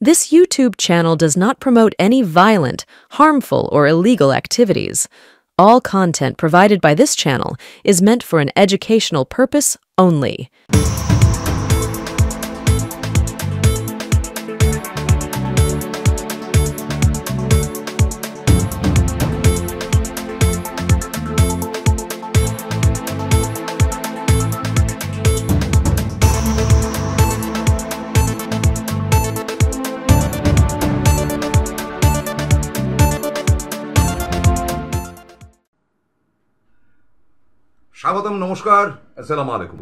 This YouTube channel does not promote any violent, harmful, or illegal activities. All content provided by this channel is meant for an educational purpose only. স্বাগতম, নমস্কার, আসসালামু আলাইকুম।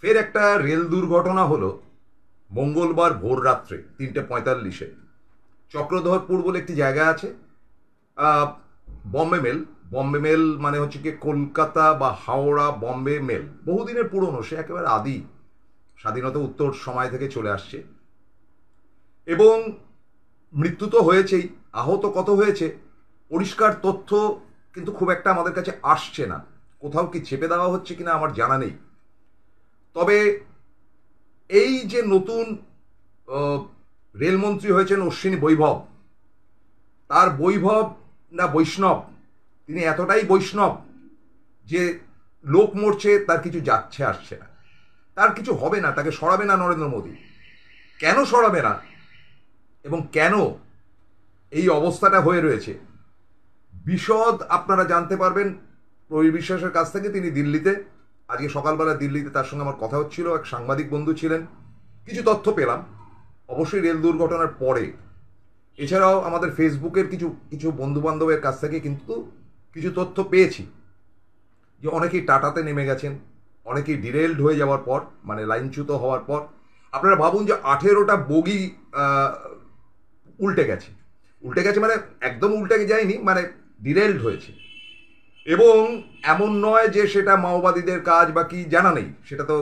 ফের একটা rail দুর্ঘটনা হলো মঙ্গলবার ভোর রাত্রে 3:45-এ চক্রধরপুর বলে একটি জায়গা আছে, বম্বে মেল মানে হচ্ছে কি কলকাতা বা হাওড়া বম্বে মেল, বহুদিনের পুরনো, সে একেবারে আদি, স্বাধীনতা উত্তর সময় থেকে চলে আসছে। এবং মৃত্যু তো হয়েছেই, আহত কত হয়েছে পরিষ্কার তথ্য কিন্তু খুব একটা আমাদের কাছে আসছে না। কোথাও কি চেপে দেওয়া হচ্ছে কিনা আমার জানা নেই। তবে এই যে নতুন রেলমন্ত্রী হয়েছেন অশ্বিনী বৈভব, তার বৈভব না বৈষ্ণব, তিনি এতটাই বৈষ্ণব যে লোক মরছে তার কিছু যাচ্ছে আসছে না, তার কিছু হবে না, তাকে সরাবে না নরেন্দ্র মোদী। কেন সরাবে না এবং কেন এই অবস্থাটা হয়ে রয়েছে বিশদ আপনারা জানতে পারবেন প্রবীর বিশ্বাসের কাছ থেকে। তিনি দিল্লিতে, আজকে সকালবেলা দিল্লিতে তার সঙ্গে আমার কথা হচ্ছিল, এক সাংবাদিক বন্ধু ছিলেন, কিছু তথ্য পেলাম অবশ্যই রেল দুর্ঘটনার পরে। এছাড়াও আমাদের ফেসবুকের কিছু বন্ধু বান্ধবের কাছ থেকে কিন্তু কিছু তথ্য পেয়েছি যে অনেকেই টাটাতে নেমে গেছেন, অনেকেই ডিরেলড হয়ে যাওয়ার পর, মানে লাইনচ্যুত হওয়ার পর। আপনারা ভাবুন যে 18টা বগি উল্টে গেছে মানে একদম উল্টে যায়নি, মানে ডিরেলড হয়েছে। এবং এমন নয় যে সেটা মাওবাদীদের কাজ বা কি, জানা নেই, সেটা তো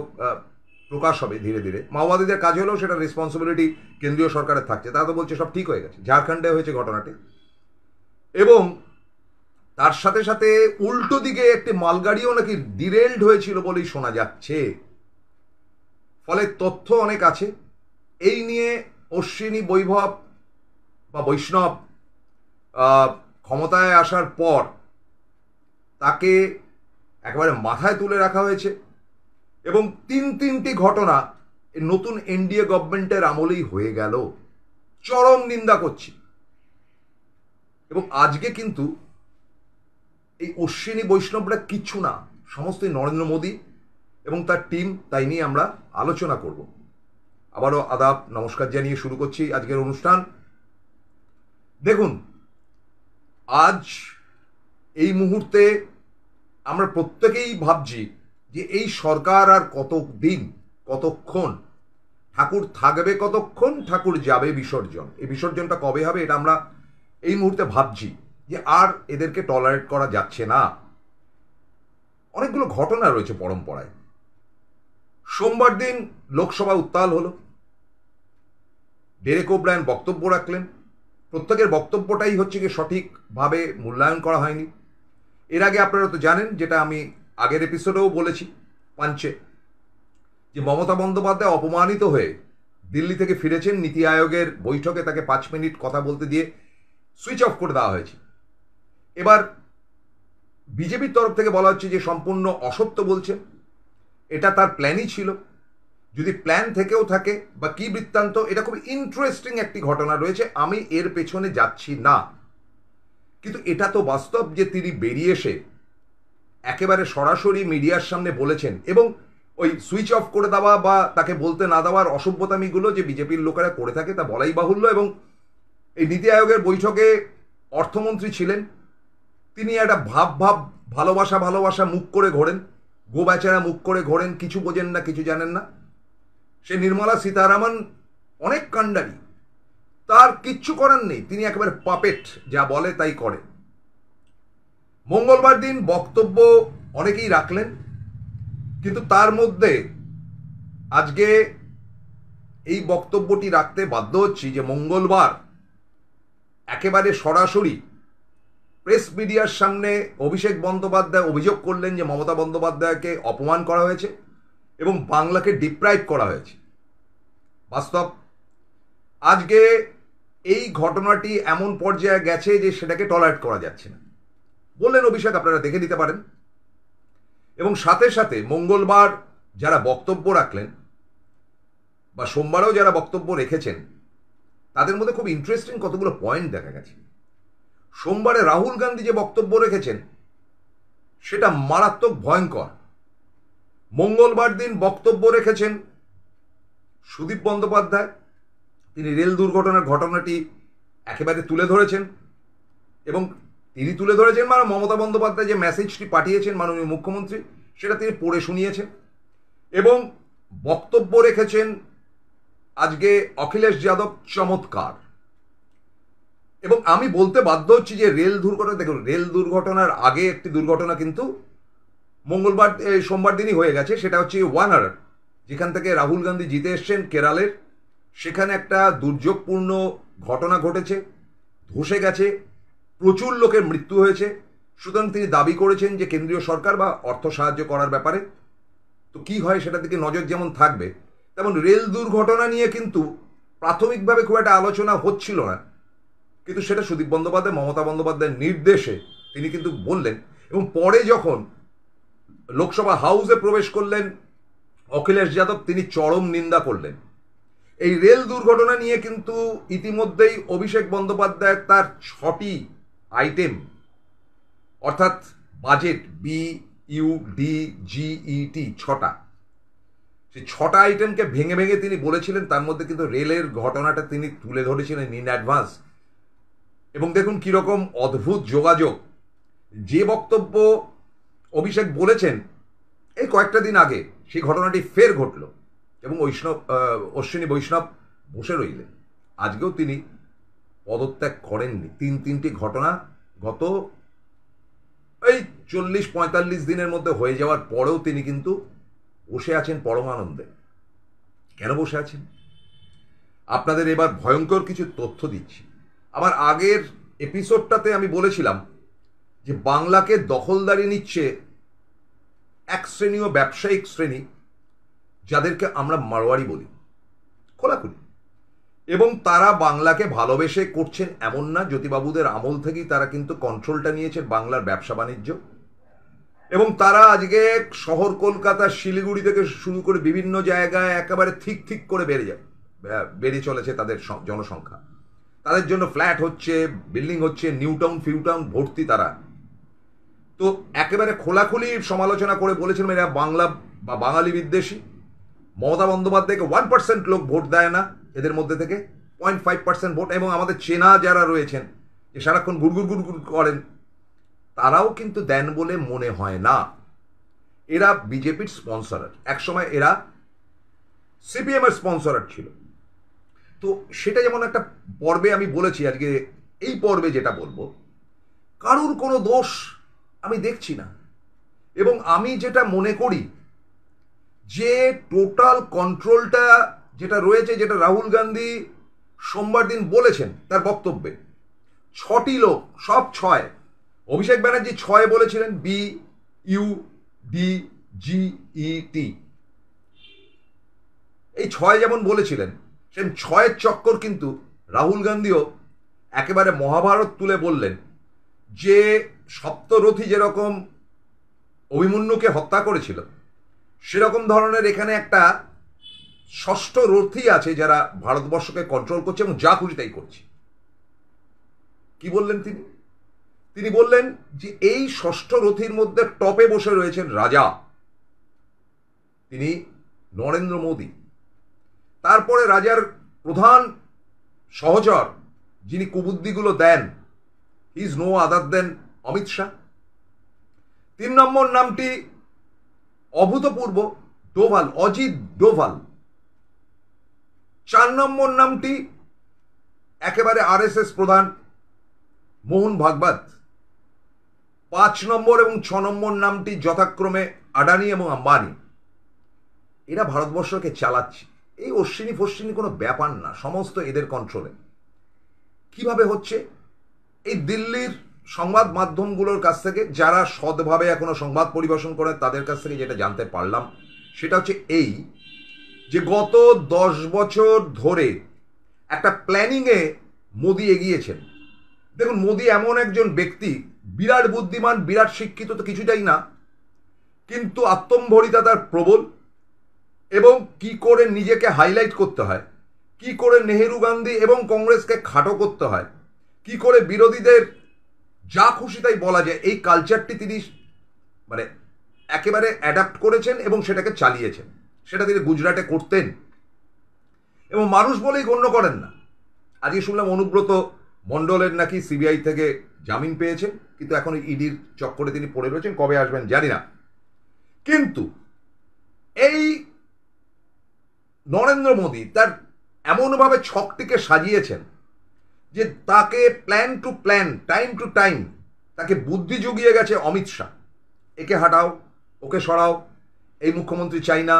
প্রকাশ হবে ধীরে ধীরে। মাওবাদীদের কাজ হলেও সেটা রেসপন্সিবিলিটি কেন্দ্রীয় সরকারের থাকছে, তারা তো বলছে সব ঠিক হয়ে গেছে। ঝাড়খণ্ডে হয়েছে ঘটনাটি, এবং তার সাথে সাথে উল্টো দিকে একটি মালগাড়িও নাকি ডিরেলড হয়েছিল বলেই শোনা যাচ্ছে। ফলে তথ্য অনেক আছে এই নিয়ে। অশ্বিনী বৈভব বা বৈষ্ণব ক্ষমতায় আসার পর তাকে একেবারে মাথায় তুলে রাখা হয়েছে, এবং তিনটি ঘটনা নতুন এনডিএ গভর্নমেন্টের আমলেই হয়ে গেল। চরম নিন্দা করছি। এবং আজকে কিন্তু এই অশ্বিনী বৈষ্ণবরা কিচ্ছু না, সমস্তই নরেন্দ্র মোদী এবং তার টিম, তাই নিয়ে আমরা আলোচনা করব। আবারও আদাব, নমস্কার জানিয়ে শুরু করছি আজকের অনুষ্ঠান। দেখুন, আজ এই মুহূর্তে আমরা প্রত্যেকেই ভাবছি যে এই সরকার আর কতদিন, কতক্ষণ, ঠাকুর থাকবে কতক্ষণ, ঠাকুর যাবে বিসর্জন, এই বিসর্জনটা কবে হবে এটা আমরা এই মুহূর্তে ভাবছি যে আর এদেরকে টলারেট করা যাচ্ছে না। অনেকগুলো ঘটনা রয়েছে পরম্পরায়। সোমবার দিন লোকসভা উত্তাল হলো, ডেরেক ওব্রায়েন বক্তব্য রাখলেন। প্রত্যেকের বক্তব্যটাই হচ্ছে কি সঠিকভাবে মূল্যায়ন করা হয়নি। এর আগে আপনারা তো জানেন, যেটা আমি আগের এপিসোডেও বলেছি পাঞ্চে, যে মমতা বন্দ্যোপাধ্যায় অপমানিত হয়ে দিল্লি থেকে ফিরেছেন, নীতি আয়োগের বৈঠকে তাকে 5 মিনিট কথা বলতে দিয়ে সুইচ অফ করে দেওয়া হয়েছে। এবার বিজেপির তরফ থেকে বলা হচ্ছে যে সম্পূর্ণ অসত্য বলছেন, এটা তার প্ল্যানই ছিল। যদি প্ল্যান থেকেও থাকে বা কি বৃত্তান্ত, এটা খুব ইন্টারেস্টিং একটি ঘটনা রয়েছে, আমি এর পেছনে যাচ্ছি না। কিন্তু এটা তো বাস্তব যে তিনি বেরিয়ে এসে একেবারে সরাসরি মিডিয়ার সামনে বলেছেন, এবং ওই সুইচ অফ করে দেওয়া বা তাকে বলতে না দেওয়ার অসভ্যতামিগুলো যে বিজেপির লোকেরা করে থাকে তা বলাই বাহুল্য। এবং এই নীতি আয়োগের বৈঠকে অর্থমন্ত্রী ছিলেন, তিনি একটা ভালোবাসা মুখ করে ঘোরেন, গো বেচারা মুখ করে ঘোরেন, কিছু বোঝেন না, কিছু জানেন না। সে নির্মলা সীতারামন অনেক কাণ্ডারি, তার কিচ্ছু করার নেই, তিনি একেবারে পাপেট, যা বলে তাই করে। মঙ্গলবার দিন বক্তব্য অনেকেই রাখলেন, কিন্তু তার মধ্যে আজকে এই বক্তব্যটি রাখতে বাধ্য হচ্ছি যে মঙ্গলবার একেবারে সরাসরি প্রেস মিডিয়ার সামনে অভিষেক বন্দ্যোপাধ্যায় অভিযোগ করলেন যে মমতা বন্দ্যোপাধ্যায়কে অপমান করা হয়েছে এবং বাংলাকে ডিপ্রাইভ করা হয়েছে। বাস্তব আজকে এই ঘটনাটি এমন পর্যায়ে গেছে যে সেটাকে টলারেট করা যাচ্ছে না বললেন অভিষেক, আপনারা দেখে নিতে পারেন। এবং সাথে সাথে মঙ্গলবার যারা বক্তব্য রাখলেন বা সোমবারেও যারা বক্তব্য রেখেছেন তাদের মধ্যে খুব ইন্টারেস্টিং কতগুলো পয়েন্ট দেখা গেছে। সোমবারে রাহুল গান্ধী যে বক্তব্য রেখেছেন সেটা মারাত্মক ভয়ঙ্কর। মঙ্গলবার দিন বক্তব্য রেখেছেন সুদীপ বন্দ্যোপাধ্যায়, তিনি রেল দুর্ঘটনার ঘটনাটি একেবারে তুলে ধরেছেন এবং তিনি তুলে ধরেছেন মানে মমতা বন্দ্যোপাধ্যায় যে মেসেজটি পাঠিয়েছেন মাননীয় মুখ্যমন্ত্রী সেটা তিনি পড়ে শুনিয়েছেন। এবং বক্তব্য রেখেছেন আজকে অখিলেশ যাদব, চমৎকার। এবং আমি বলতে বাধ্য হচ্ছি যে রেল দুর্ঘটনা, দেখুন রেল দুর্ঘটনার আগে একটি দুর্ঘটনা কিন্তু মঙ্গলবার সোমবার দিনই হয়ে গেছে, সেটা হচ্ছে ওয়ানার, যেখান থেকে রাহুল গান্ধী জিতে এসছেন কেরালের, সেখানে একটা দুর্যোগপূর্ণ ঘটনা ঘটেছে, ধসে গেছে, প্রচুর লোকের মৃত্যু হয়েছে। সুতরাং তিনি দাবি করেছেন যে কেন্দ্রীয় সরকার বা অর্থ সাহায্য করার ব্যাপারে। তো কি হয় সেটা দিকে নজর যেমন থাকবে, তেমন রেল দুর্ঘটনা নিয়ে কিন্তু প্রাথমিকভাবে খুব একটা আলোচনা হচ্ছিল না, কিন্তু সেটা সুদীপ বন্দ্যোপাধ্যায়, মমতা বন্দ্যোপাধ্যায়ের নির্দেশে তিনি কিন্তু বললেন। এবং পরে যখন লোকসভা হাউসে প্রবেশ করলেন অখিলেশ যাদব, তিনি চরম নিন্দা করলেন। এই রেল দুর্ঘটনা নিয়ে কিন্তু ইতিমধ্যেই অভিষেক বন্দ্যোপাধ্যায় তার 6টি আইটেম, অর্থাৎ বাজেট BUDGET 6টা, সেই 6টা আইটেমকে ভেঙে ভেঙে তিনি বলেছিলেন। তার মধ্যে কিন্তু রেলের ঘটনাটা তিনি তুলে ধরেছিলেন ইন অ্যাডভান্স। এবং দেখুন কীরকম অদ্ভুত যোগাযোগ, যে বক্তব্য অভিষেক বলেছেন এই কয়েকটা দিন আগে সেই ঘটনাটি ফের ঘটল এবং অশ্বিনী বৈষ্ণব বসে রইলেন। আজকেও তিনি পদত্যাগ করেননি। তিনটি ঘটনা গত এই 40-45 দিনের মধ্যে হয়ে যাওয়ার পরেও তিনি কিন্তু বসে আছেন পরমানন্দে। কেন বসে আছেন? আপনাদের এবার ভয়ঙ্কর কিছু তথ্য দিচ্ছি। আমার আগের এপিসোডটাতে আমি বলেছিলাম যে বাংলাকে দখলদারি নিচ্ছে এক শ্রেণী ও ব্যবসায়িক শ্রেণী, যাদেরকে আমরা মারোয়ারি বলি, খোলাখুলি। এবং তারা বাংলাকে ভালোবেসে করছেন এমন না, জ্যোতিবাবুদের আমল থেকেই তারা কিন্তু কন্ট্রোলটা নিয়েছেন বাংলার ব্যবসা বাণিজ্য। এবং তারা আজকে শহর কলকাতা, শিলিগুড়ি থেকে শুরু করে বিভিন্ন জায়গায় একেবারে ঠিক করে বেড়ে চলেছে তাদের জনসংখ্যা। তাদের জন্য ফ্ল্যাট হচ্ছে, বিল্ডিং হচ্ছে, নিউ টাউন ফিউটাউন ভর্তি তারা। তো একেবারে খোলাখুলি সমালোচনা করে বলেছেন এরা বাংলা বা বাঙালি বিদ্বেষী। মমতা বন্দ্যোপাধ্যায়কে 1% লোক ভোট দেয় না, এদের মধ্যে থেকে 0.5% ভোট। এবং আমাদের চেনা যারা রয়েছেন যে সারাক্ষণ গুড়গুড় করেন, তারাও কিন্তু দেন বলে মনে হয় না। এরা বিজেপির স্পন্সরার, একসময় এরা সিপিএম এর স্পন্সরার ছিল। তো সেটা যেমন একটা পর্বে আমি বলেছি, আজকে এই পর্বে যেটা বলবো, কারুর কোনো দোষ আমি দেখছি না। এবং আমি যেটা মনে করি যে টোটাল কন্ট্রোলটা যেটা রয়েছে, যেটা রাহুল গান্ধী সোমবার দিন বলেছেন তার বক্তব্যে, 6টি লোক, সব 6। অভিষেক ব্যানার্জি 6 বলেছিলেন, BUDGET, এই 6 যেমন বলেছিলেন, সে 6-এর চক্কর কিন্তু রাহুল গান্ধীও একেবারে মহাভারত তুলে বললেন যে সপ্তরথী যেরকম অভিমন্যুকে হত্যা করেছিল, সেরকম ধরনের এখানে একটা 6ষ্ঠ রথী আছে যারা ভারতবর্ষকে কন্ট্রোল করছে এবং যা খুশি তাই করছে। কি বললেন তিনি? তিনি বললেন যে এই 6ষ্ঠ রথীর মধ্যে টপে বসে রয়েছেন রাজা, তিনি নরেন্দ্র মোদী। তারপরে রাজার প্রধান সহচর যিনি কুবুদ্ধিগুলো দেন, হি ইজ নো আদার দেন অমিত শাহ। 3 নম্বর নামটি অভূতপূর্ব, ডোভাল, অজিত ডোভাল। 4 নম্বর নামটি একেবারে RSS প্রধান মোহন ভাগবত। 5 নম্বর এবং 6 নম্বর নামটি যথাক্রমে আডানি এবং আম্বানি। এরা ভারতবর্ষকে চালাচ্ছে। এই অশ্বিনী ফশ্বিনী কোনো ব্যাপার না, সমস্ত এদের কন্ট্রোলে। কিভাবে হচ্ছে? এই দিল্লির সংবাদ মাধ্যমগুলোর কাছ থেকে, যারা সৎভাবে এখনো সংবাদ পরিবেশন করে তাদের কাছ থেকে যেটা জানতে পারলাম সেটা হচ্ছে এই, যে গত 10 বছর ধরে একটা প্ল্যানিংয়ে মোদি এগিয়েছেন। দেখুন, মোদি এমন একজন ব্যক্তি, বিরাট বুদ্ধিমান, বিরাট শিক্ষিত তো কিছুটাই না, কিন্তু আত্মম্ভরিতা তার প্রবল, এবং কি করে নিজেকে হাইলাইট করতে হয়, কি করে নেহেরু গান্ধী এবং কংগ্রেসকে খাটো করতে হয়, কি করে বিরোধীদের যা খুশি তাই বলা যায়, এই কালচারটি তিনি মানে একেবারে অ্যাডাপ্ট করেছেন এবং সেটাকে চালিয়েছেন। সেটা তিনি গুজরাটে করতেন এবং মানুষ বলেই গণ্য করেন না। আজকে শুনলাম অনুব্রত মণ্ডলের নাকি সিবিআই থেকে জামিন পেয়েছেন, কিন্তু এখন ইডির চক্করে তিনি পড়ে রয়েছেন, কবে আসবেন জানি না। কিন্তু এই নরেন্দ্র মোদী তার এমনভাবে ছকটিকে সাজিয়েছেন যে তাকে plan to plan, time to time তাকে বুদ্ধি জুগিয়ে গেছে অমিত শাহ। একে হাঁটাও, ওকে সরাও, এই মুখ্যমন্ত্রী চাই না,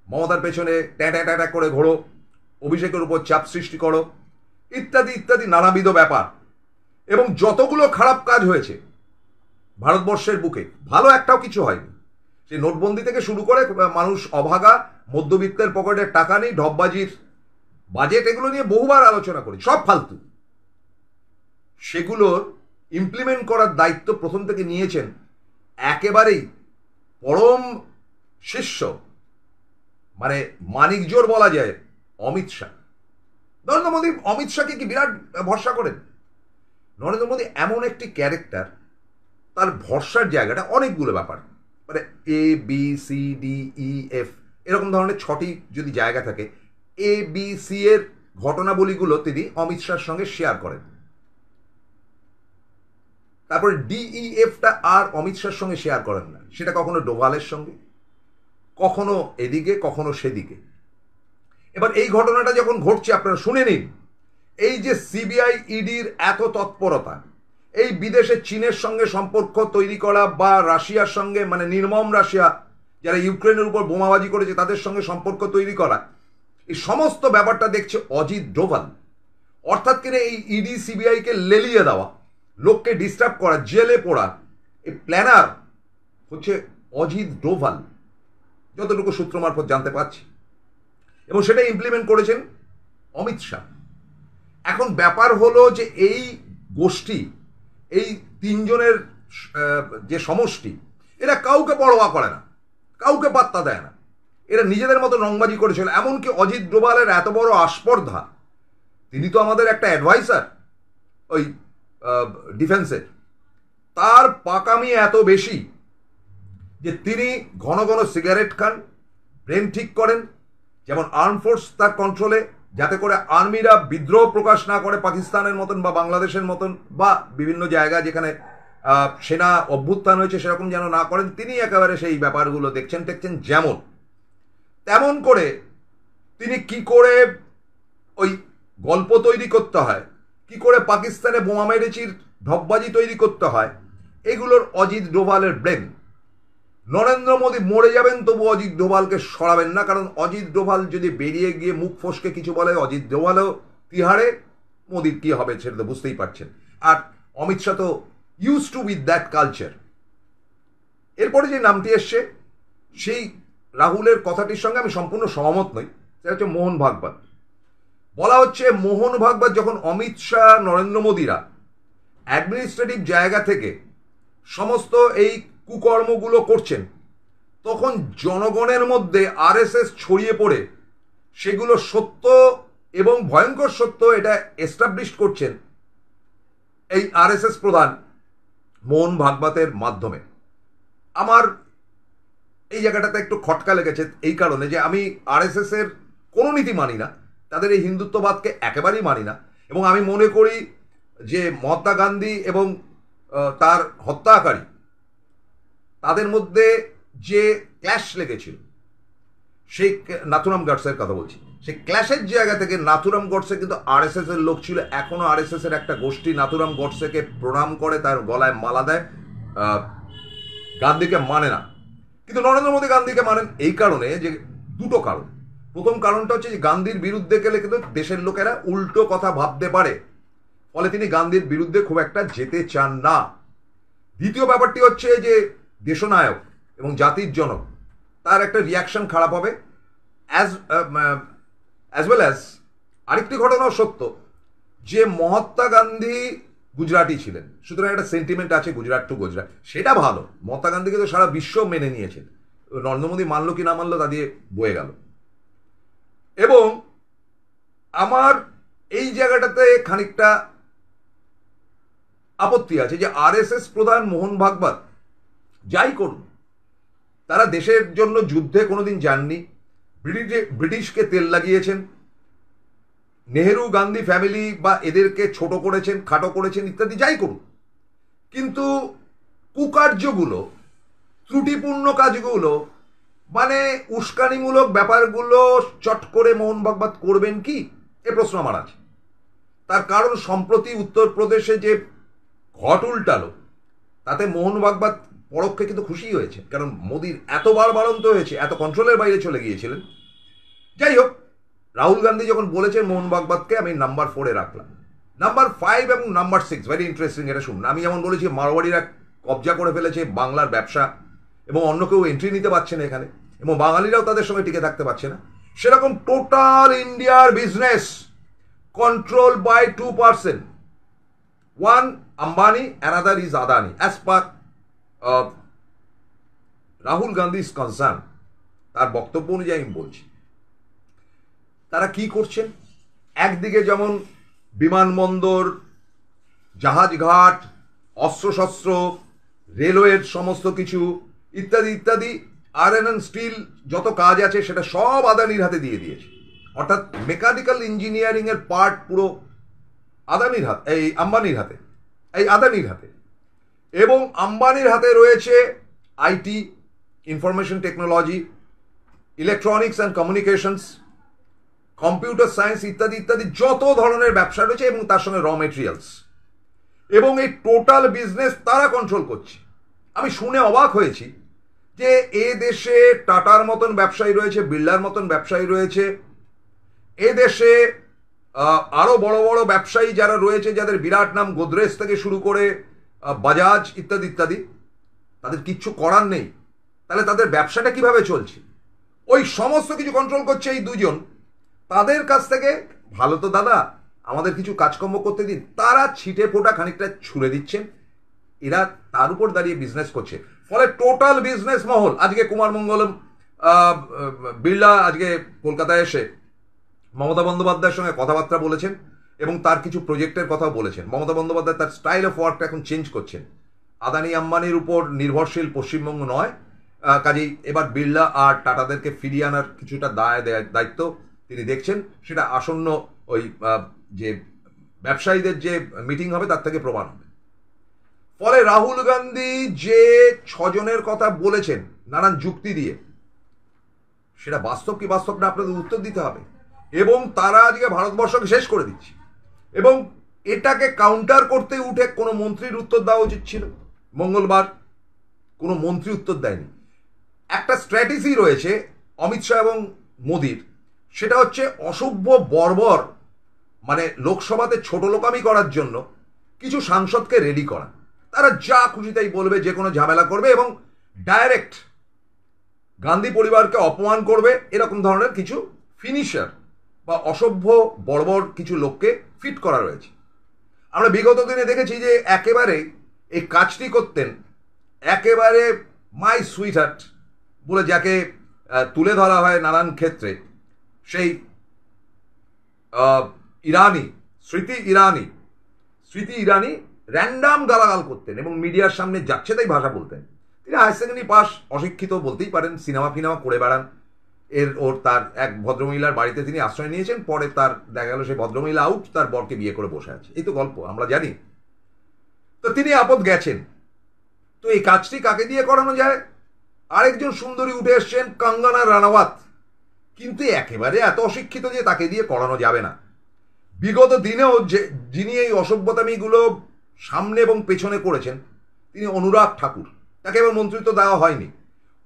মমতার পেছনে ট্যাঁ ট্যাঁ করে ঘোরো, অভিষেকের উপর চাপ সৃষ্টি করো, ইত্যাদি ইত্যাদি নানাবিধ ব্যাপার। এবং যতগুলো খারাপ কাজ হয়েছে ভারতবর্ষের বুকে, ভালো একটাও কিছু হয়নি। সেই নোটবন্দি থেকে শুরু করে মানুষ অভাগা, মধ্যবিত্তের পকেটে টাকা নেই, ঢপবাজির বাজেট, এগুলো নিয়ে বহুবার আলোচনা করি, সব ফালতু। সেগুলোর ইমপ্লিমেন্ট করার দায়িত্ব প্রথম থেকে নিয়েছেন একেবারেই পরম শিষ্য, মানে মানিকজোর বলা যায়, অমিত শাহ। নরেন্দ্র মোদী অমিত শাহকে কি বিরাট ভরসা করেন? নরেন্দ্র মোদী এমন একটি ক্যারেক্টার, তার ভরসার জায়গাটা অনেকগুলো ব্যাপার, মানে A B C D E F এরকম ধরনের 6টি যদি জায়গা থাকে, এ বি সি এর ঘটনাবলীগুলো তিনি অমিত শাহর সঙ্গে শেয়ার করেন। তারপরে ডিইএফটা আর অমিত শাহর সঙ্গে শেয়ার করেন না, সেটা কখনো ডোভালের সঙ্গে, কখনো এদিকে, কখনো সেদিকে। এবার এই ঘটনাটা যখন ঘটছে, আপনারা শুনে নিন, এই যে সিবিআই ইডির এত তৎপরতা, এই বিদেশে চীনের সঙ্গে সম্পর্ক তৈরি করা বা রাশিয়ার সঙ্গে, মানে নির্মম রাশিয়া যারা ইউক্রেনের উপর বোমাবাজি করেছে তাদের সঙ্গে সম্পর্ক তৈরি করা, এই সমস্ত ব্যাপারটা দেখছে অজিত ডোভাল। অর্থাৎ কিনা এই ইডি সিবিআইকে লেলিয়ে দেওয়া, লোককে ডিস্টার্ব করা, জেলে পড়া, এই প্ল্যানার হচ্ছে অজিত ডোভাল, যতটুকু সূত্র মারফত জানতে পারছি, এবং সেটা ইমপ্লিমেন্ট করেছেন অমিত শাহ। এখন ব্যাপার হলো যে এই গোষ্ঠী, এই 3 জনের যে সমষ্টি, এরা কাউকে পরোয়া করে না, কাউকে পাত্তা দেয় না, এরা নিজেদের মতো রংবাজি করেছিল। এমনকি অজিত ডোভালের এত বড় আস্পর্ধা, তিনি তো আমাদের একটা অ্যাডভাইসার ওই ডিফেন্সের, তার পাকামি এত বেশি যে তিনি ঘন ঘন সিগারেট খান, ব্রেন ঠিক করেন, যেমন আর্ম ফোর্স তার কন্ট্রোলে, যাতে করে আর্মিরা বিদ্রোহ প্রকাশ না করে পাকিস্তানের মতন বা বাংলাদেশের মতন বা বিভিন্ন জায়গা যেখানে সেনা অভ্যুত্থান হয়েছে সেরকম যেন না করেন। তিনি একেবারে সেই ব্যাপারগুলো দেখছেন টেকছেন। যেমন তেমন করে তিনি কি করে ওই গল্প তৈরি করতে হয়, কি করে পাকিস্তানে বোমা মেরেচির ঢপবাজি তৈরি করতে হয়, এগুলোর অজিত ডোভালের ব্রেন। নরেন্দ্র মোদী মরে যাবেন তবু অজিত ডোভালকে সরাবেন না, কারণ অজিত ডোভাল যদি বেরিয়ে গিয়ে মুখ ফসকে কিছু বলে, অজিত ডোভালও তিহারে, মোদীর কি হবে সেটা তো বুঝতেই পারছেন। আর অমিত শাহ তো use to with that culture. এরপরে যে নামটি এসছে, সেই রাহুলের কথাটির সঙ্গে আমি সম্পূর্ণ সহমত নই, সেটা হচ্ছে মোহন ভাগবত। বলা হচ্ছে মোহন ভাগবত যখন অমিত শাহ, নরেন্দ্র মোদীরা অ্যাডমিনিস্ট্রেটিভ জায়গা থেকে সমস্ত এই কুকর্মগুলো করছেন, তখন জনগণের মধ্যে আরএসএস ছড়িয়ে পড়ে সেগুলো সত্য এবং ভয়ঙ্কর সত্য এটা এস্টাবলিশ করছেন এই আরএসএস প্রধান মোহন ভাগবতের মাধ্যমে। আমার এই জায়গাটাতে একটু খটকা লেগেছে এই কারণে যে আমি আরএসএস এর কোনো নীতি মানি না, তাদের এই হিন্দুত্ববাদকে একেবারেই মানি না, এবং আমি মনে করি যে মহাত্মা গান্ধী এবং তার হত্যাকারী, তাদের মধ্যে যে ক্ল্যাশ লেগেছিল, সেই নাথুরাম গডসের কথা বলছি, সেই ক্ল্যাশের জায়গা থেকে নাথুরাম গডসে কিন্তু আরএসএস এর লোক ছিল। এখনো আরএসএস এর একটা গোষ্ঠী নাথুরাম গডসেকে প্রণাম করে, তার গলায় মালা দেয়, গান্ধীকে মানে না। কিন্তু নরেন্দ্র মোদী গান্ধীকে মানেন এই কারণে যে দুটো কারণ। প্রথম কারণটা হচ্ছে যে গান্ধীর বিরুদ্ধে গেলে কিন্তু দেশের লোকেরা উল্টো কথা ভাবতে পারে, ফলে তিনি গান্ধীর বিরুদ্ধে খুব একটা যেতে চান না। দ্বিতীয় ব্যাপারটি হচ্ছে যে দেশনায়ক এবং জাতির জনক, তার একটা রিয়াকশন খারাপ হবে, অ্যাজ ওয়েল অ্যাজ আরেকটি ঘটনাও সত্য যে মহাত্মা গান্ধী গুজরাটি ছিলেন, সুতরাং একটা সেন্টিমেন্ট আছে গুজরাট টু গুজরাট, সেটা ভালো। মহাত্মা গান্ধীকে তো সারা বিশ্ব মেনে নিয়েছেন, নরেন্দ্র মোদী মানলো কি না মানলো তা দিয়ে বয়ে গেল। এবং আমার এই জায়গাটাতে খানিকটা আপত্তি আছে যে আরএসএস প্রধান মোহন ভাগবত যাই করুন, তারা দেশের জন্য যুদ্ধে কোনোদিন যাননি, ব্রিটিশকে তেল লাগিয়েছেন, নেহেরু গান্ধী ফ্যামিলি বা এদেরকে ছোট করেছেন, খাটো করেছেন ইত্যাদি যাই করুন, কিন্তু কুকার্যগুলো, ত্রুটিপূর্ণ কাজগুলো, মানে উস্কানিমূলক ব্যাপারগুলো চট করে মোহন ভাগবত করবেন কি, এ প্রশ্ন আমার আছে। তার কারণ সম্প্রতি উত্তরপ্রদেশে যে ঘট উল্টালো তাতে মোহন ভাগবত পরোক্ষে কিন্তু খুশি হয়েছে, কারণ মোদির এতবার বাড়ন্ত হয়েছে, এত কন্ট্রোলের বাইরে চলে গিয়েছিলেন। যাই হোক, রাহুল গান্ধী যখন বলেছেন মোহন ভাগবতকে আমি নাম্বার 4-এ রাখলাম, নাম্বার 5 এবং নাম্বার 6 ভেরি ইন্টারেস্টিং, এটা শুনুন। আমি যেমন বলেছি মারোয়াড়িরা কবজা করে ফেলেছে বাংলার ব্যবসা এবং অন্য কেউ এন্ট্রি নিতে পারছে না এখানে, এবং বাঙালিরাও তাদের সঙ্গে টিকে থাকতে পারছে না, সেরকম টোটাল ইন্ডিয়ার business control by 2%, one Ambani, another is Adani, as per Rahul Gandhi's concern। তার বক্তব্য অনুযায়ী আমি বলছি, তারা কি করছেন, একদিকে যেমন বিমানবন্দর, জাহাজঘাট, অস্ত্রশস্ত্র, রেলওয়ের সমস্ত কিছু ইত্যাদি ইত্যাদি, আয়রন স্টিল যত কাজ আছে সেটা সব আদানির হাতে দিয়ে দিয়েছে, অর্থাৎ মেকানিক্যাল ইঞ্জিনিয়ারিং এর পার্ট পুরো আদানির হাতে, এই আম্বানির হাতে, এই আদানির হাতে। এবং আম্বানির হাতে রয়েছে IT, information technology, electronics and communications, computer science ইত্যাদি ইত্যাদি যত ধরনের ব্যবসা রয়েছে, এবং তার সঙ্গে র মেটেরিয়ালস, এবং এই টোটাল বিজনেস তারা কন্ট্রোল করছে। আমি শুনে অবাক হয়েছি যে এ দেশে টাটার মতন ব্যবসায়ী রয়েছে, বিড়লার মতন ব্যবসায়ী রয়েছে, এ দেশে আরো বড় বড় ব্যবসায়ী যারা রয়েছে, যাদের বিরাট নাম, গোদরেজ থেকে শুরু করে বাজাজ ইত্যাদি ইত্যাদি, তাদের কিচ্ছু করার নেই। তাহলে তাদের ব্যবসাটা কিভাবে চলছে? ওই সমস্ত কিছু কন্ট্রোল করছে এই দুজন। তাদের কাছ থেকে ভালো তো দাদা আমাদের কিছু কাজকর্ম করতে দিন, তারা ছিটে ফোটা খানিকটা ছুড়ে দিচ্ছেন, এরা তার উপর দাঁড়িয়ে বিজনেস করছে। ফলে টোটাল বিজনেস মহল, আজকে কুমার মঙ্গলম বিড়লা আজকে কলকাতায় এসে মমতা বন্দ্যোপাধ্যায়ের সঙ্গে কথাবার্তা বলেছেন এবং তার কিছু প্রজেক্টের কথা বলেছেন। মমতা বন্দ্যোপাধ্যায় তার স্টাইল অফ ওয়ার্কটা এখন চেঞ্জ করছেন, আদানি আম্বানির উপর নির্ভরশীল পশ্চিমবঙ্গ নয়, কাজেই এবার বিড়লা আর টাটাদেরকে ফিরিয়ে আনার কিছুটা দায়িত্ব তিনি দেখছেন, সেটা আসন্ন ওই যে ব্যবসায়ীদের যে মিটিং হবে তার থেকে প্রমাণ হবে। ফলে রাহুল গান্ধী যে 6 জনের কথা বলেছেন নানান যুক্তি দিয়ে, সেটা বাস্তব কি বাস্তব না আপনাদের উত্তর দিতে হবে। এবং তারা আজকে ভারতবর্ষকে শেষ করে দিচ্ছে, এবং এটাকে কাউন্টার করতে উঠে কোনো মন্ত্রীর উত্তর দেওয়া উচিত ছিল। মঙ্গলবার কোনো মন্ত্রী উত্তর দেয়নি। একটা স্ট্র্যাটেজি রয়েছে অমিত শাহ এবং মোদির, সেটা হচ্ছে অসভ্য বর্বর, মানে লোকসভাতে ছোট লোকামি করার জন্য কিছু সাংসদকে রেডি করা, তারা যা খুশি তাই বলবে, যে কোনো ঝামেলা করবে এবং ডাইরেক্ট গান্ধী পরিবারকে অপমান করবে, এরকম ধরনের কিছু ফিনিশার বা অসভ্য বর্বর কিছু লোককে ফিট করা রয়েছে। আমরা বিগত দিনে দেখেছি যে একেবারে এই কাজটি করতেন একেবারে মাই সুইটহার্ট বলে যাকে তুলে ধরা হয় নানান ক্ষেত্রে, সেই স্মৃতি ইরানি র্যান্ডাম গালাগাল করতেন এবং মিডিয়ার সামনে যাচ্ছে তাই ভাষা বলতেন। তিনি হায়ার সেকেন্ডারি পাস, অশিক্ষিত বলতেই পারেন, সিনেমা ফিনেমা করে বেড়ান। তার এক ভদ্রমহিলার বাড়িতে তিনি আশ্রয় নিয়েছেন, পরে তার দেখা গেল সেই ভদ্রমহিলা আউট, তার বরকে বিয়ে করে বসে আছে, এই তো গল্প আমরা জানি। তো তিনি আপদ গেছেন। তো এই কাজটি কাকে দিয়ে করানো যায়? আরেকজন সুন্দরী উঠে এসছেন, কঙ্গনা রানাওয়াত, কিন্তু একেবারে এত অশিক্ষিত যে তাকে দিয়ে করানো যাবে না। বিগত দিনেও যিনি এই অসভ্যতামিগুলো সামনে এবং পেছনে করেছেন তিনি অনুরাগ ঠাকুর, তাকে এবার মন্ত্রিত্ব দেওয়া হয়নি।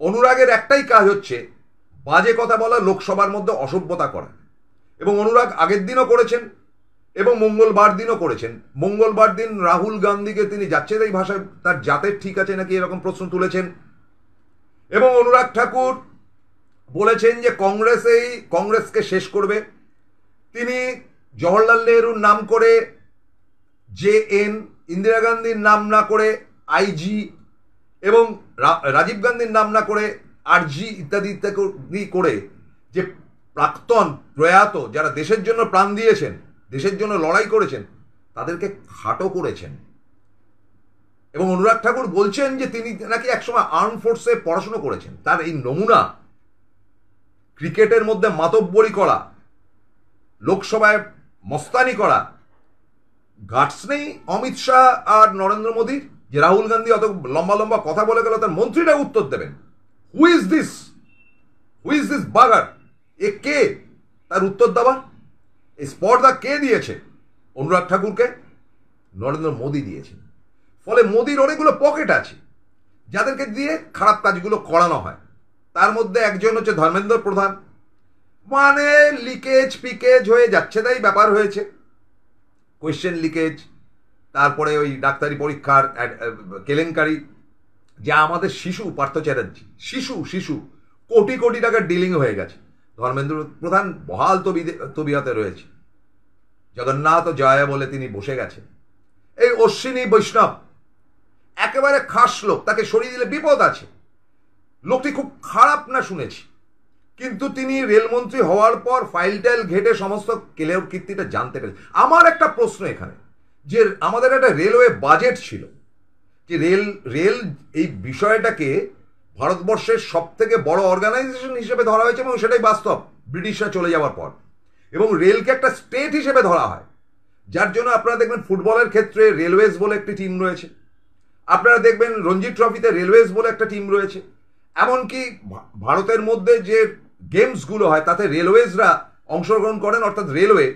অনুরাগের একটাই কাজ হচ্ছে বাজে কথা বলা, লোকসভার মধ্যে অসভ্যতা করা, এবং অনুরাগ আগের দিনও করেছেন এবং মঙ্গলবার দিনও করেছেন। মঙ্গলবার দিন রাহুল গান্ধীকে তিনি যাচ্ছে তাই ভাষায় তার জাতের ঠিক আছে নাকি এরকম প্রশ্ন তুলেছেন, এবং অনুরাগ ঠাকুর বলেছেন যে কংগ্রেসকে শেষ করবে। তিনি জওহরলাল নেহরুর নাম করে JN, ইন্দিরা গান্ধীর নাম না করে IG, এবং রাজীব গান্ধীর নাম না করে RG ইত্যাদি ইত্যাদি করে যে প্রাক্তন প্রয়াত যারা দেশের জন্য প্রাণ দিয়েছেন, দেশের জন্য লড়াই করেছেন, তাদেরকে খাটো করেছেন। এবং অনুরাগ ঠাকুর বলছেন যে তিনি নাকি একসময় আর্ম ফোর্সে পড়াশুনো করেছেন। তার এই নমুনা ক্রিকেটের মধ্যে মাতব্বরি করা, লোকসভায় মস্তানি করা, গাটস নেই অমিত শাহ আর নরেন্দ্র মোদীর যে রাহুল গান্ধী অত লম্বা লম্বা কথা বলে গেল, তার মন্ত্রীরা উত্তর দেবেন। হু ইজ দিস বাগার? এ কে তার উত্তর দেওয়ার? এই স্পর্ধা কে দিয়েছে অনুরাগ ঠাকুরকে? নরেন্দ্র মোদী দিয়েছেন। ফলে মোদীর অনেকগুলো পকেট আছে যাদেরকে দিয়ে খারাপ কাজগুলো করানো হয়। তার মধ্যে একজন হচ্ছে ধর্মেন্দ্র প্রধান। মানে লিকেজ পিকেজ হয়ে যাচ্ছে, তাই ব্যাপার হয়েছে, কোয়েশ্চেন লিকেজ, তারপরে ওই ডাক্তারি পরীক্ষার কেলেঙ্কারি, যা আমাদের শিশু পার্থ চ্যাটার্জি শিশু কোটি কোটি টাকার ডিলিং হয়ে গেছে। ধর্মেন্দ্র প্রধান বহাল তবিয়তে রয়েছে, জগন্নাথ জয়া বলে তিনি বসে গেছেন। এই অশ্বিনী বৈষ্ণব একেবারে খাস লোক, তাকে সরিয়ে দিলে বিপদ আছে। লোকটি খুব খারাপ না শুনেছি, কিন্তু তিনি রেলমন্ত্রী হওয়ার পর ফাইল টাইল ঘেটে সমস্ত কেলের কীর্তিটা জানতে পেরেছে। আমার একটা প্রশ্ন এখানে, যে আমাদের একটা রেলওয়ে বাজেট ছিল, যে রেল এই বিষয়টাকে ভারতবর্ষের সব থেকে বড় অর্গানাইজেশন হিসেবে ধরা হয়েছে, এবং সেটাই বাস্তব ব্রিটিশরা চলে যাওয়ার পর। এবং রেলকে একটা স্টেট হিসেবে ধরা হয়, যার জন্য আপনারা দেখবেন ফুটবলের ক্ষেত্রে রেলওয়েজ বলে একটি টিম রয়েছে, আপনারা দেখবেন রঞ্জি ট্রফিতে রেলওয়েজ বলে একটা টিম রয়েছে, এমনকি ভারতের মধ্যে যে গেমসগুলো হয় তাতে রেলওয়েজরা অংশগ্রহণ করেন, অর্থাৎ রেলওয়ে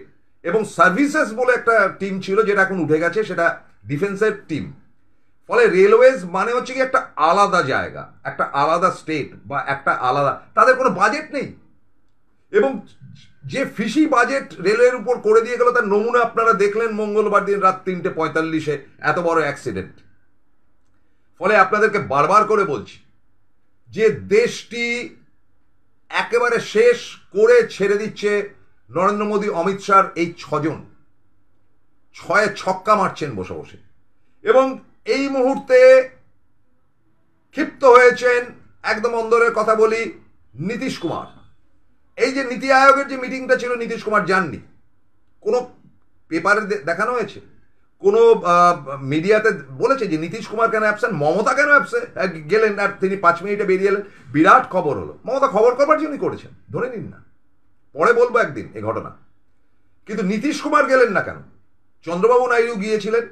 এবং সার্ভিসেস বলে একটা টিম ছিল, যেটা এখন উঠে গেছে, সেটা ডিফেন্সের টিম। ফলে রেলওয়েজ মানে হচ্ছে কি একটা আলাদা জায়গা, একটা আলাদা স্টেট, বা একটা আলাদা, তাদের কোনো বাজেট নেই। এবং যে ফিসি বাজেট রেলওয়ের উপর করে দিয়ে গেল, তার নমুনা আপনারা দেখলেন মঙ্গলবার দিন রাত 3:45 এত বড় অ্যাক্সিডেন্ট। ফলে আপনাদেরকে বারবার করে বলছি যে দেশটি একেবারে শেষ করে ছেড়ে দিচ্ছে নরেন্দ্র মোদী, অমিত শাহ, এই ছজন ছয়ে ছক্কা মারছেন বসে বসে। এবং এই মুহূর্তে ক্ষিপ্ত হয়েছেন, একদম অন্দরের কথা বলি, নীতিশ কুমার। এই যে নীতি আয়োগের যে মিটিংটা ছিল, নীতিশ কুমার যাননি। কোনো পেপারে দেখানো হয়েছে, কোনো মিডিয়াতে বলেছে যে নীতিশ কুমার কেন অ্যাবসেন্ট, মমতা কেন গেলেন আর তিনি 5 মিনিটে বেরিয়ে এলেন? বিরাট খবর হলো। মমতা খবর করবার জন্যই করেছেন, ধরে নিন না, পরে বলবো একদিন এ ঘটনা। কিন্তু নীতিশ কুমার গেলেন না কেন? চন্দ্রবাবু নাইডু গিয়েছিলেন,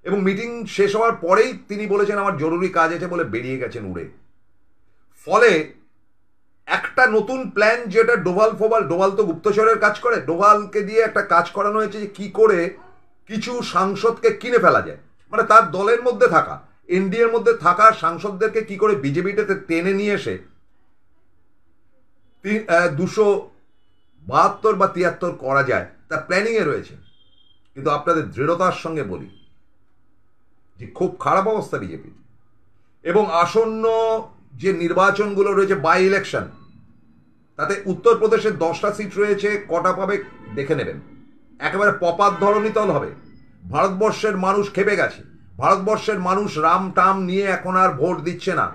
এবং মিটিং শেষ হওয়ার পরেই তিনি বলেছেন আমার জরুরি কাজ আছে বলে বেরিয়ে গেছেন উড়ে। ফলে একটা নতুন প্ল্যান, যেটা ডোভাল তো গুপ্তচরের কাজ করে, ডোভালকে দিয়ে একটা কাজ করানো হয়েছে যে কি করে কিছু সাংসদকে কিনে ফেলা যায়। মানে তার দলের মধ্যে থাকা, এনডিএর মধ্যে থাকা সাংসদদেরকে কি করে বিজেপিতে টেনে নিয়ে এসে 272 বা 73 করা যায়, তার প্ল্যানিংয়ে রয়েছে। কিন্তু আপনাদের দৃঢ়তার সঙ্গে বলি যে খুব খারাপ অবস্থা বিজেপির। এবং আসন্ন যে নির্বাচনগুলো রয়েছে, বাই ইলেকশন, তাতে উত্তরপ্রদেশের 10টা সিট রয়েছে, কটা পাবে দেখে নেবেন। একেবারে পপাত ধরণীতল হবে। ভারতবর্ষের মানুষ খেপে গেছে। ভারতবর্ষের মানুষ রাম টাম নিয়ে এখন আর ভোট দিচ্ছে না।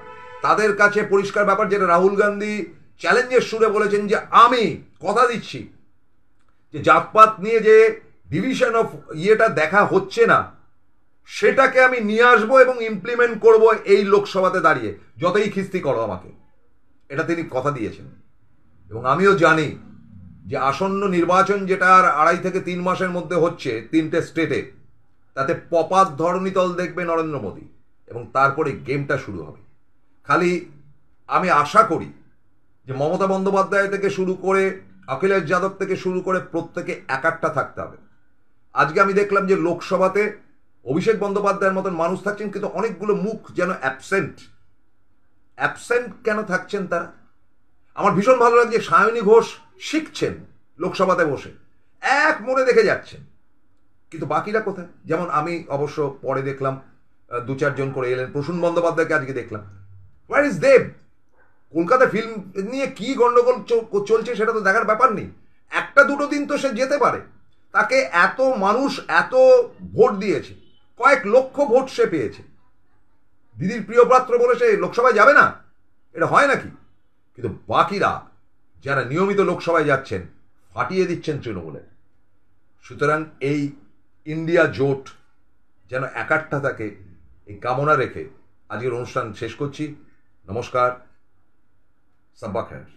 তাদের কাছে পরিষ্কার ব্যাপার, যেটা রাহুল গান্ধী চ্যালেঞ্জের সুরে বলেছেন, যে আমি কথা দিচ্ছি যে জাতপাত নিয়ে যে ডিভিশন অফ ইয়েটা দেখা হচ্ছে না, সেটাকে আমি নিয়ে আসবো এবং ইমপ্লিমেন্ট করব এই লোকসভাতে দাঁড়িয়ে, যতই খিস্তি করো আমাকে। এটা তিনি কথা দিয়েছেন। এবং আমিও জানি যে আসন্ন নির্বাচন, যেটা আর 2.5 থেকে 3 মাসের মধ্যে হচ্ছে 3টে স্টেটে, তাতে পপাত ধরণীতল দেখবে নরেন্দ্র মোদী, এবং তারপরে গেমটা শুরু হবে। খালি আমি আশা করি যে মমতা বন্দ্যোপাধ্যায় থেকে শুরু করে অখিলেশ যাদব থেকে শুরু করে প্রত্যেকে একাট্টা থাকতে হবে। আজকে আমি দেখলাম যে লোকসভাতে অভিষেক বন্দ্যোপাধ্যায়ের মতন মানুষ থাকছেন, কিন্তু অনেকগুলো মুখ যেন অ্যাবসেন্ট কেন থাকছেন তারা? আমার ভীষণ ভালো লাগছে সায়নী ঘোষ শিখছেন লোকসভাতে বসে, এক মনে দেখে যাচ্ছেন, কিন্তু বাকিরা কোথায়? যেমন আমি অবশ্য পরে দেখলাম 2-4 জন করে এলেন। প্রসূন বন্দ্যোপাধ্যায়কে আজকে দেখলাম। Where is Dev? Kolkata film নিয়ে কি গন্ডগোল চলছে সেটা তো দেখার ব্যাপার নেই। 1-2 দিন তো সে যেতে পারে, তাকে এত মানুষ এত ভোট দিয়েছে, কয়েক লক্ষ ভোট সে পেয়েছে, দিদির প্রিয় পাত্র বলে সে লোকসভায় যাবে না? এটা হয় নাকি? কিন্তু বাকিরা যারা নিয়মিত লোকসভায় যাচ্ছেন ফাটিয়ে দিচ্ছেন তৃণমূলের। সুতরাং এই ইন্ডিয়া জোট যেন একাট্টা থাকে, এই কামনা রেখে আজকের অনুষ্ঠান শেষ করছি। নমস্কার, সাব্বা খায়ের।